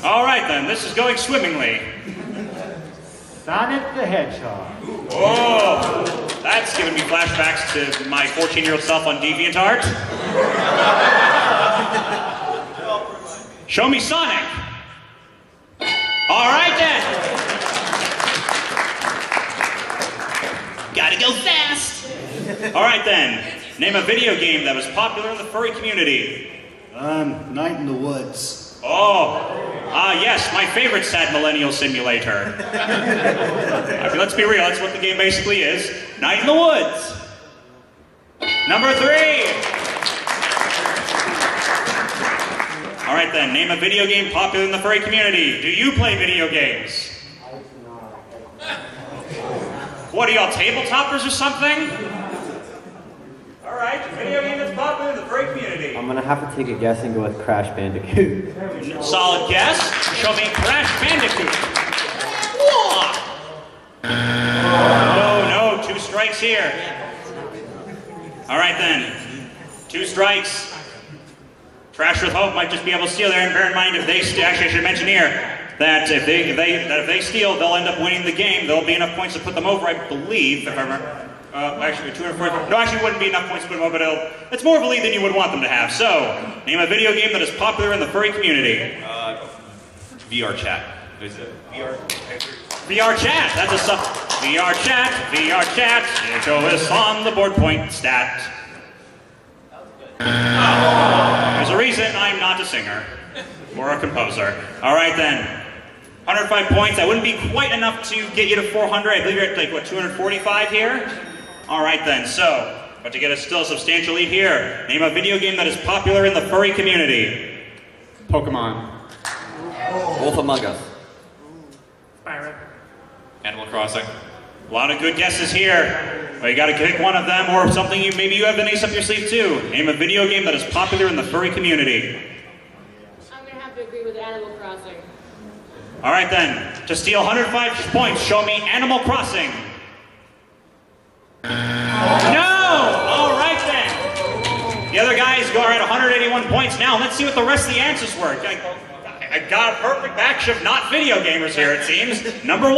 Alright then, this is going swimmingly. Sonic the Hedgehog. Oh, that's giving me flashbacks to my 14-year-old self on DeviantArt. Show me Sonic. All right then. Gotta go fast. All right then. Name a video game that was popular in the furry community. Night in the Woods. Oh, yes, my favorite sad millennial simulator. I mean, let's be real, that's what the game basically is. Night in the Woods. #3. All right then, name a video game popular in the furry community. Do you play video games? What are y'all, table toppers or something? All right. right, video game that's popular in the furry community. I'm gonna have to take a guess and go with Crash Bandicoot. Solid guess. Show me Crash Bandicoot. No, 2 strikes here. All right then, 2 strikes. Trash with Hope might just be able to steal there, and bear in mind if they actually I should mention here that if they steal, they'll end up winning the game. There'll be enough points to put them over, I believe, if I remember. Actually, 240. No, actually, wouldn't be enough points to put them over, but it's more of a lead than you would want them to have. So, name a video game that is popular in the furry community. VR chat. VR chat. That's a sub. VR chat. Show us on the board point stat. There's a reason I'm not a singer or a composer. All right then. 105 points. That wouldn't be quite enough to get you to 400. I believe you're at like what 245 here. All right then. So, but to get us still a substantial lead here, name a video game that is popular in the furry community. Pokemon. Wolf Among Us. Spyro. Animal Crossing. A lot of good guesses here. Well, you got to pick one of them or something maybe you have an ace up your sleeve too. Name a video game that is popular in the furry community. I'm going to have to agree with Animal Crossing. All right then, to steal 105 points, show me Animal Crossing. No! All right then. The other guys are at 181 points now. Let's see what the rest of the answers were. I got a perfect batch of not video gamers here, it seems. Number 1.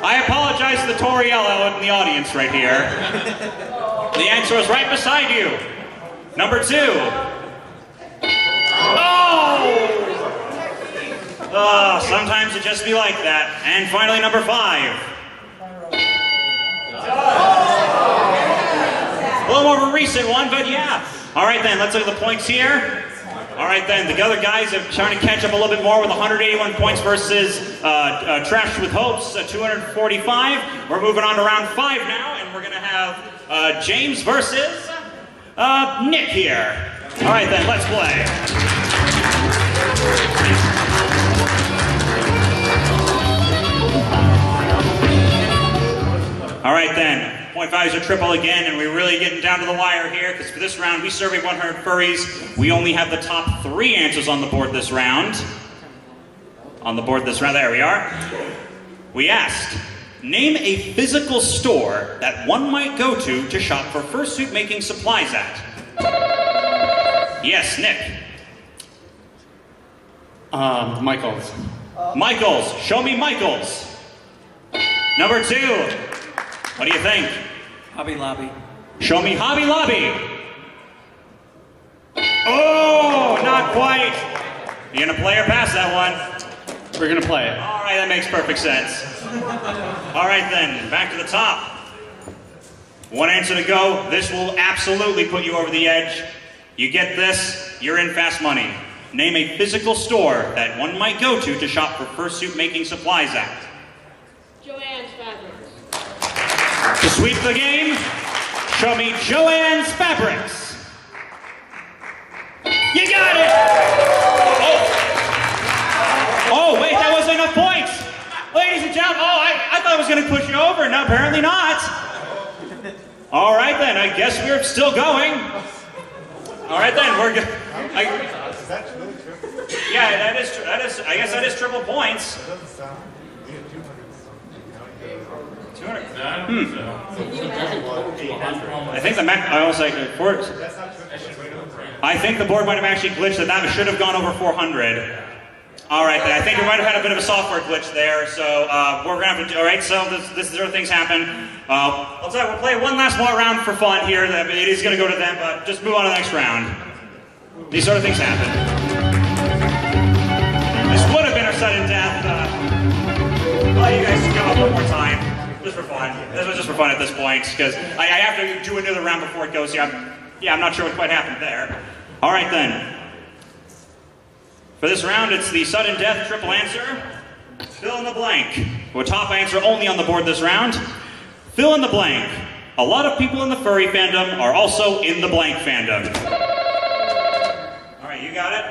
I apologize to the Toriello in the audience right here. The answer is right beside you. Number 2. Oh, sometimes it just be like that. And finally, number 5. A little more of a recent one, but yeah. All right then, let's look at the points here. All right then, the other guys are trying to catch up a little bit more with 181 points versus Trash with Hopes, 245. We're moving on to round 5 now, and we're going to have James versus Nick here. All right then, let's play. All right then, point 5s are triple again, and we're really getting down to the wire here, because for this round, we surveyed 100 furries. We only have the top 3 answers on the board this round. There we are. We asked, name a physical store that one might go to shop for fursuit making supplies at. Yes, Nick. Michael's. Michael's, show me Michael's. Number 2. What do you think? Hobby Lobby. Show me Hobby Lobby. Oh, not quite. You gonna play or pass that one? We're gonna play it. All right, that makes perfect sense. All right then, back to the top. 1 answer to go. This will absolutely put you over the edge. You get this, you're in fast money. Name a physical store that one might go to shop for fursuit making supplies at. Joanne's Fabrics. To sweep the game, show me Joanne's Fabrics. You got it! Oh, wait, that wasn't enough points. Ladies and gentlemen, I thought I was going to push you over. No, apparently not. All right, then, I guess we're still going. All right, then, we're good. Yeah, that is, I guess that is triple points. 200. I think the I think the board might have actually glitched that should have gone over 400. All right, then. I think we might have had a bit of a software glitch there, so we're gonna have to do. All right, so this sort of things happen. We'll play one last more round for fun here. It is gonna go to them, but just move on to the next round. These sort of things happen. This would have been our sudden death. Well, you guys come up one more time. Just for fun. This was just for fun at this point, because I have to do another round before it goes. I'm not sure what quite happened there. All right, then. For this round, it's the sudden death triple answer. Fill in the blank. With top answer only on the board this round. Fill in the blank. A lot of people in the furry fandom are also in the blank fandom. All right, you got it?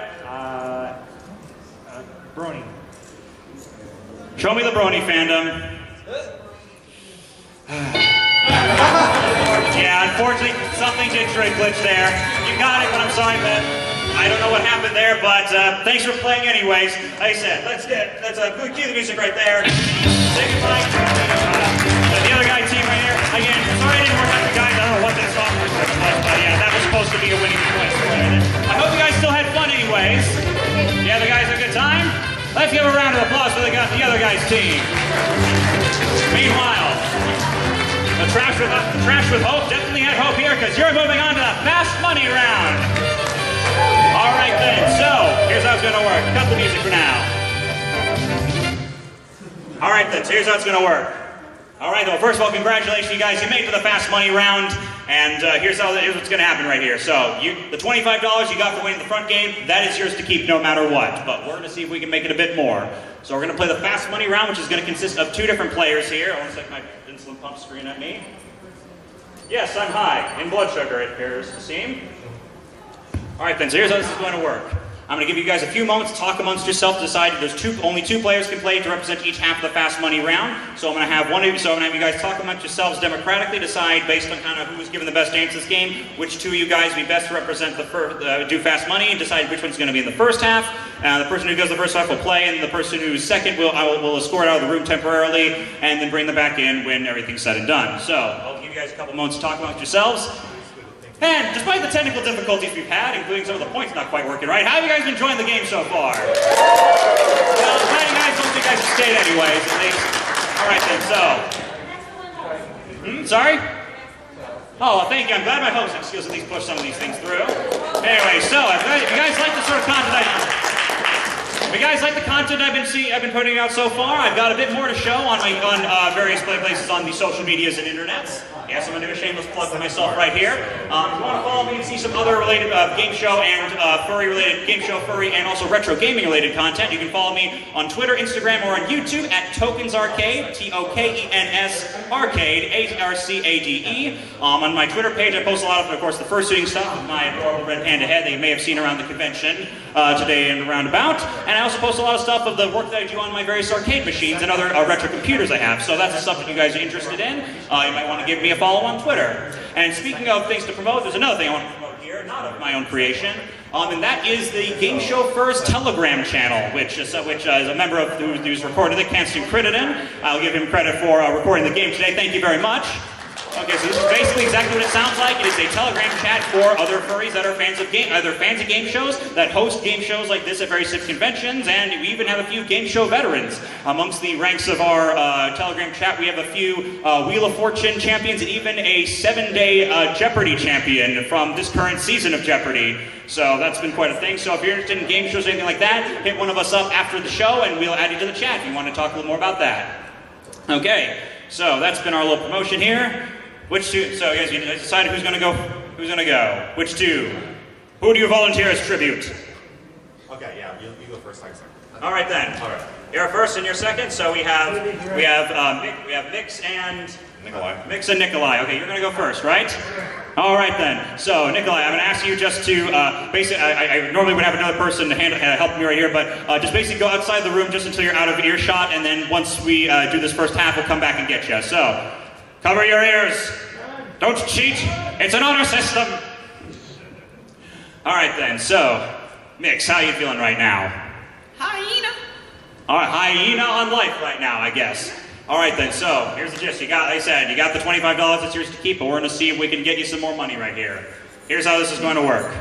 Brony. Show me the brony fandom. Yeah, unfortunately, something did glitch there. You got it, but I'm sorry, man. I don't know what happened there, but thanks for playing anyways. Like I said, let's cue the music right there. Say goodbye to the other guy team right here. Again, sorry I didn't work out the guys. I don't know what this software was, but yeah, that was supposed to be a winning choice. I hope you guys still had fun anyways. Yeah, the guys had a good time? Let's give a round of applause for the other guys' team. Meanwhile, the Trash with Hope definitely had hope here because you're moving on to the Fast Money round. All right then, so here's how it's going to work. Cut the music for now. All right then, so here's how it's going to work. All right, well, first of all, congratulations, you guys. You made it to the Fast Money round, and here's what's going to happen right here. So, the $25 you got for winning the front game, that is yours to keep no matter what. But we're going to see if we can make it a bit more. So we're going to play the Fast Money round, which is going to consist of 2 different players here. I want to set my insulin pump screen at me. Yes, I'm high in blood sugar, it appears to seem. All right, then, so here's how this is going to work. I'm going to give you guys a few moments to talk amongst yourself to decide only 2 players can play to represent each half of the Fast Money round. So I'm going to have you guys talk amongst yourselves democratically, decide based on kind of who's given the best answer to this game, which 2 of you guys would be best to represent do Fast Money, and decide which one's going to be in the first half. The person who does the first half will play, and the person who's second will escort out of the room temporarily, and then bring them back in when everything's said and done. So I'll give you guys a couple moments to talk amongst yourselves. And despite the technical difficulties we've had, including some of the points not quite working right, how have you guys been enjoying the game so far? Well, I'm glad you guys don't think I should stay anyways, at least. All right then, so. Sorry? Oh, well, thank you. I'm glad my hosting skills at least push some of these things through. Anyway, so if you guys like the sort of content I've been putting out so far, I've got a bit more to show on various places on the social medias and internets. Yes, I'm going to do a shameless plug for myself right here. If you want to follow me and see some other related game show and furry, and also retro gaming related content, you can follow me on Twitter, Instagram, or on YouTube at Tokens Arcade, Tokens Arcade, Arcade. On my Twitter page, I post a lot of course, the fursuiting stuff with my adorable red panda head that you may have seen around the convention today and roundabout. And I also post a lot of stuff of the work that I do on my various arcade machines and other retro computers I have. So that's the stuff that you guys are interested in. You might want to give me a follow on Twitter. And speaking of things to promote, there's another thing I want to promote here, not of my own creation, and that is the Game Show Fur's Telegram channel, which is a member of who's recorded it, Canston Crittenden. I'll give him credit for recording the game today. Thank you very much. Okay, so this is basically exactly what it sounds like. It is a Telegram chat for other furries that are fans of game shows, that host game shows like this at various conventions, and we even have a few game show veterans. Amongst the ranks of our Telegram chat, we have a few Wheel of Fortune champions and even a 7-day Jeopardy champion from this current season of Jeopardy. So that's been quite a thing. So if you're interested in game shows or anything like that, hit one of us up after the show and we'll add you to the chat if you want to talk a little more about that. Okay, so that's been our little promotion here. Which 2? So you guys decided who's gonna go? Who's gonna go? Which 2? Who do you volunteer as tribute? Okay, yeah, you go first, I'm second. All right then. All right. You're first and you're second. So we have Mix and Nikolai. Okay, you're gonna go first, right? All right then. So Nikolai, I'm gonna ask you just to basically. I normally would have another person to help me right here, but just basically go outside the room just until you're out of earshot, and then once we do this first half, we'll come back and get you. So. Cover your ears. Don't cheat. It's an honor system. All right then. So, Mix, how you feeling right now? Hyena. All right, hyena on life right now, I guess. All right then. So here's the gist. Like I said, you got the $25 that's yours to keep, but we're going to see if we can get you some more money right here. Here's how this is going to work.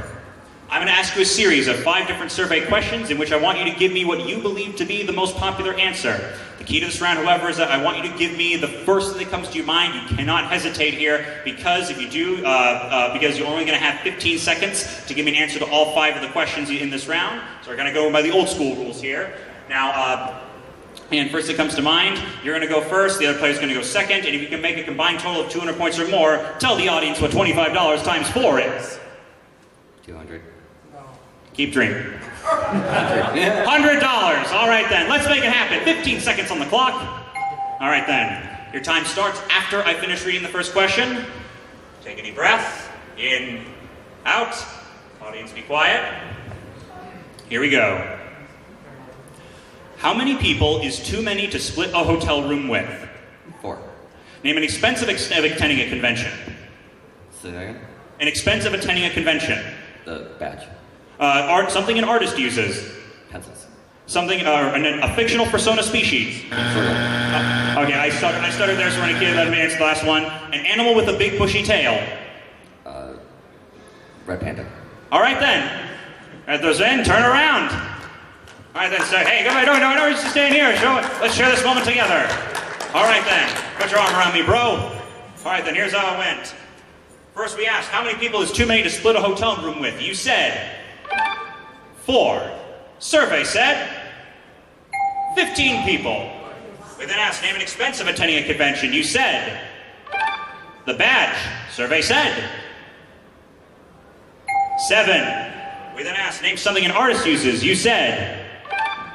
I'm going to ask you a series of 5 different survey questions in which I want you to give me what you believe to be the most popular answer. The key to this round, however, is that I want you to give me the first thing that comes to your mind. You cannot hesitate here, because if you do, because you're only going to have 15 seconds to give me an answer to all 5 of the questions in this round. So we're going to go by the old school rules here. Now, and first that comes to mind, you're going to go first, the other player's going to go second, and if you can make a combined total of 200 points or more, tell the audience what $25 times 4 is. 200. Keep dreaming. $100. All right then, let's make it happen. 15 seconds on the clock. All right then, your time starts after I finish reading the first question. Take a deep breath. In, out. Audience, be quiet. Here we go. How many people is too many to split a hotel room with? 4. Name an expense of attending a convention. Say that again? An expense of attending a convention. The badge. Something an artist uses. Pencils. Something, a fictional persona species. Okay, I stuttered there, so we're gonna let me answer the last one. An animal with a big bushy tail. Red panda. All right then. At those in, turn around. All right then, so hey, come on, no, just stand here. Let's share this moment together. All right then, put your arm around me, bro. All right then, here's how it went. First we asked, how many people is too many to split a hotel room with? You said 4. Survey said 15 people. We then asked, name an expense of attending a convention. You said the badge. Survey said 7. We then asked, name something an artist uses. You said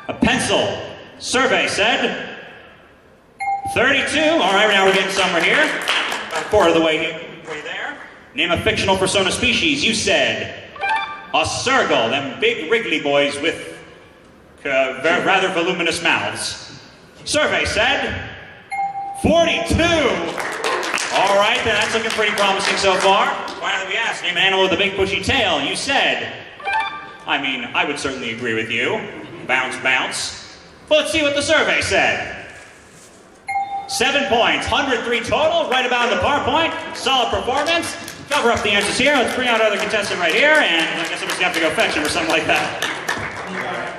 a pencil. Survey said 32. All right, now we're getting somewhere here. About a quarter of the way there. Name a fictional persona species. You said a Sergal, them big wriggly boys with rather voluminous mouths. Survey said 42. All right, then that's looking pretty promising so far. Finally, we asked, name an animal with a big bushy tail. You said, I mean, I would certainly agree with you. Bounce, bounce. But let's see what the survey said. 7 points, 103 total, right about the par point. Solid performance. Cover up the answers here. Let's bring out our other contestant right here, and I guess I'm just gonna have to go fetch him or something like that.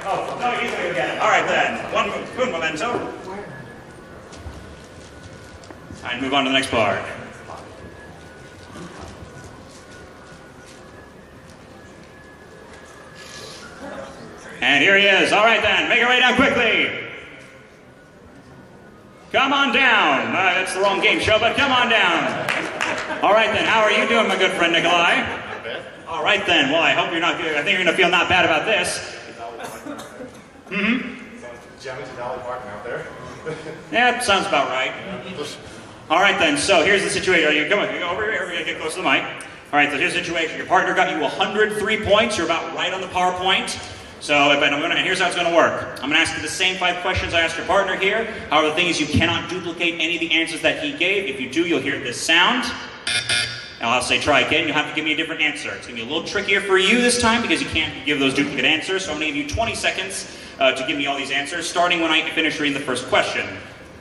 Oh, no, he's gonna get it. All right then, one memento. And move on to the next part. And here he is. All right then, make your way down quickly. Come on down. That's the wrong game show, but come on down. All right then, how are you doing, my good friend Nikolai? Not bad. All right then, well, I hope you're not good. I think you're gonna feel not bad about this. Jamming to Dolly Parton out there. Yeah, sounds about right. All right then, so here's the situation. Come on, go over here, we're gonna get close to the mic. All right, so here's the situation. Your partner got you 103 points. You're about right on the par point. So, here's how it's going to work. I'm going to ask you the same 5 questions I asked your partner here. However, the thing is you cannot duplicate any of the answers that he gave. If you do, you'll hear this sound. And I'll say try again. You'll have to give me a different answer. It's going to be a little trickier for you this time because you can't give those duplicate answers. So I'm going to give you 20 seconds to give me all these answers, starting when I finish reading the first question.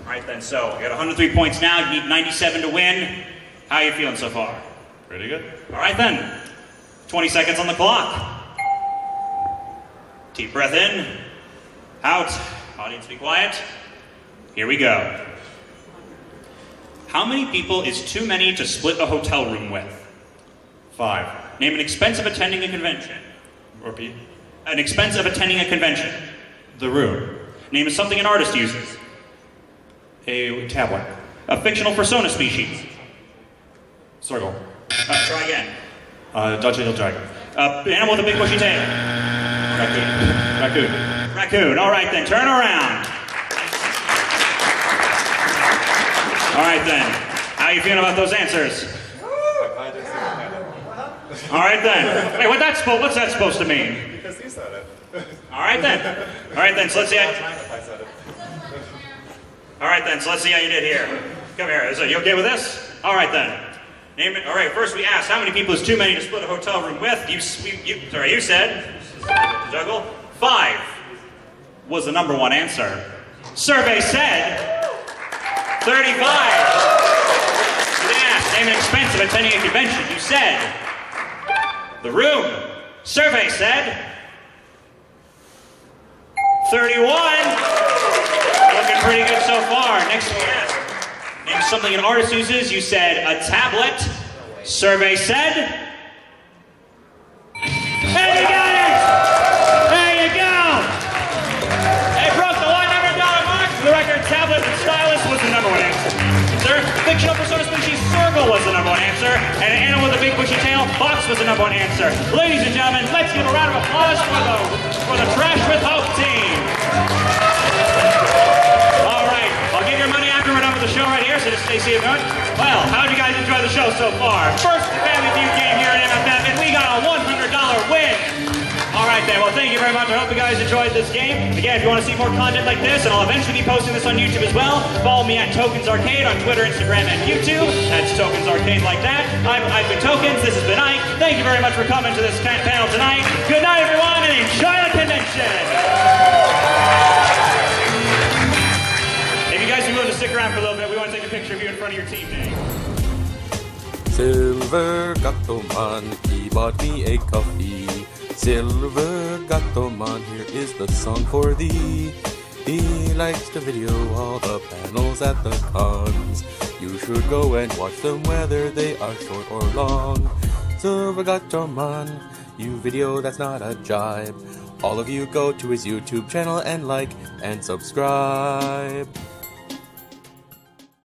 All right then, so you got 103 points now. You need 97 to win. How are you feeling so far? Pretty good. All right then. 20 seconds on the clock. Deep breath in, out. Audience, be quiet. Here we go. How many people is too many to split a hotel room with? 5. Name an expense of attending a convention. Repeat. An expense of attending a convention. The room. Name something an artist uses. A tablet. A fictional persona species. Circle. Try again. Untitled Chapter. Animal with a big bushy tail. Raccoon. Raccoon. All right then, turn around. All right then, how you feeling about those answers? All right then. Wait, what's that supposed to mean? Because you said it. All right then. All right then, so let's see how... All right then, so let's see how you did here. Come here, is you okay with this? All right then. Name it. All right, first we asked how many people is too many to split a hotel room with. You said, juggle, 5 was the #1 answer. Survey said 35. You then asked, name an expense of attending a convention. You said the room. Survey said 31. Looking pretty good so far. Next we asked, name something an artist uses. You said a tablet. Survey said... And you got it! There you go! It broke the $100 mark. For the record, tablet and stylus was the #1 answer. Their fictional persona species, Circle, was the #1 answer. And an animal with a big bushy tail, Fox, was the #1 answer. Ladies and gentlemen, let's give a round of applause for the Trash with Hope team. All right, I'll give your money after we're done with the show right here, so just stay safe. Well, how'd you guys enjoy the show so far? First Family Feud game here at MFF, and we got a $100 win. All right then, well thank you very much. I hope you guys guys enjoyed this game. Again, if you want to see more content like this, and I'll eventually be posting this on YouTube as well, follow me at Tokens Arcade on Twitter, Instagram, and YouTube. That's Tokens Arcade like that. I've been Tokens. This has been Ike. Thank you very much for coming to this panel tonight. Good night, everyone, and enjoy the convention. If you guys are willing to stick around for a little bit, we want to take a picture of you in front of your team, Dave. Silver Gatoman, he bought me a coffee. Silver Gatoman, here is the song for thee. He likes to video all the panels at the cons. You should go and watch them whether they are short or long. Silver Gatoman, you video that's not a jibe. All of you go to his YouTube channel and like and subscribe.